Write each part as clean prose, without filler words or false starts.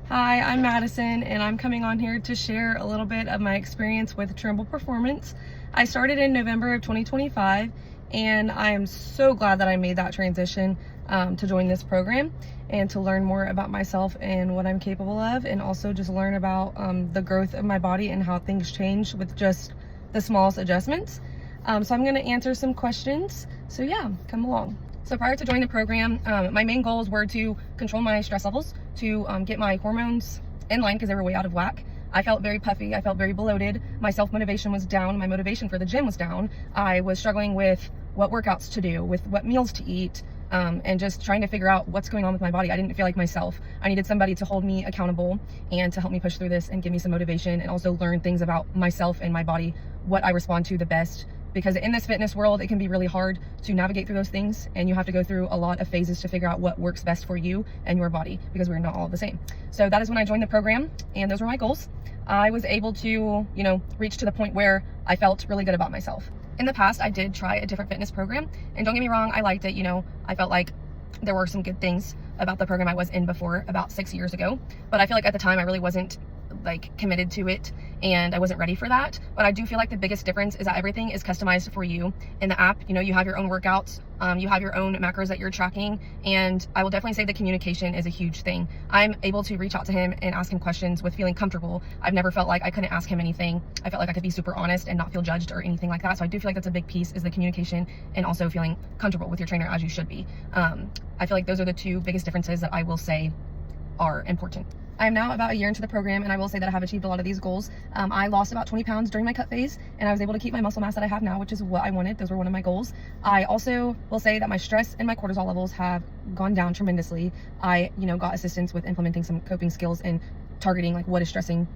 Hi, I'm Madison, and I'm coming on here to share a little bit of my experience with Trimble Performance. I started in November of 2025, and I am so glad that I made that transition to join this program and to learn more about myself and what I'm capable of, and also just learn about the growth of my body and how things change with just the smallest adjustments. So I'm going to answer some questions. So yeah, come along. So prior to joining the program, my main goals were to control my stress levels, to get my hormones in line because they were way out of whack. I felt very puffy, I felt very bloated, my self-motivation was down, my motivation for the gym was down. I was struggling with what workouts to do, with what meals to eat, and just trying to figure out what's going on with my body. I didn't feel like myself. I needed somebody to hold me accountable and to help me push through this and give me some motivation, and also learn things about myself and my body, what I respond to the best. Because in this fitness world, it can be really hard to navigate through those things, and you have to go through a lot of phases to figure out what works best for you and your body, because we're not all the same. So that is when I joined the program, and those were my goals. I was able to, reach to the point where I felt really good about myself. In the past, I did try a different fitness program, and don't get me wrong, I liked it. I felt like there were some good things about the program I was in before, about 6 years ago, but I feel like at the time I really wasn't committed to it, and I wasn't ready for that. But I do feel like the biggest difference is that everything is customized for you in the app. You have your own workouts, you have your own macros that you're tracking, and I will definitely say the communication is a huge thing. I'm able to reach out to him and ask him questions with feeling comfortable. I've never felt like I couldn't ask him anything. I felt like I could be super honest and not feel judged or anything like that. So I do feel like that's a big piece, is the communication, and also feeling comfortable with your trainer as you should be. I feel like those are the two biggest differences that I will say are important. I am now about a year into the program, and I will say that I have achieved a lot of these goals. I lost about 20 pounds during my cut phase, and I was able to keep my muscle mass that I have now, which is what I wanted. Those were one of my goals. I also will say that my stress and my cortisol levels have gone down tremendously. I, got assistance with implementing some coping skills and targeting what is stressing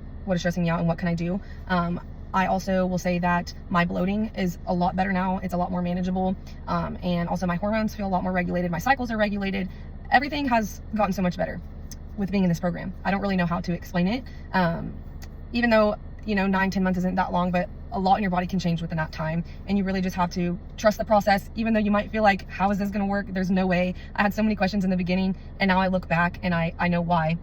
me out and what can I do. I also will say that my bloating is a lot better now. It's a lot more manageable. And also my hormones feel a lot more regulated. My cycles are regulated. Everything has gotten so much better with being in this program. I don't really know how to explain it. Even though, 9-10 months isn't that long, but a lot in your body can change within that time. And you really just have to trust the process, even though you might feel like, how is this going to work? There's no way. I had so many questions in the beginning, and now I look back and I know why.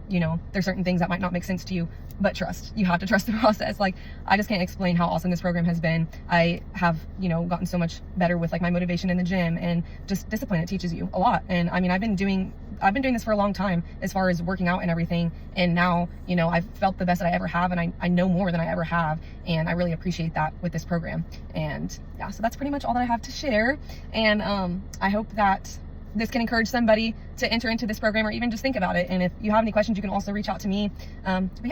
There's certain things that might not make sense to you, but you have to trust the process. I just can't explain how awesome this program has been. I have, gotten so much better with my motivation in the gym, and just discipline. It teaches you a lot. And I mean, I've been doing this for a long time as far as working out and everything. And now, I've felt the best that I ever have, and I know more than I ever have. And I really appreciate that with this program. And yeah, so that's pretty much all that I have to share. And I hope that this can encourage somebody to enter into this program, or even just think about it. And if you have any questions, you can also reach out to me. But yeah.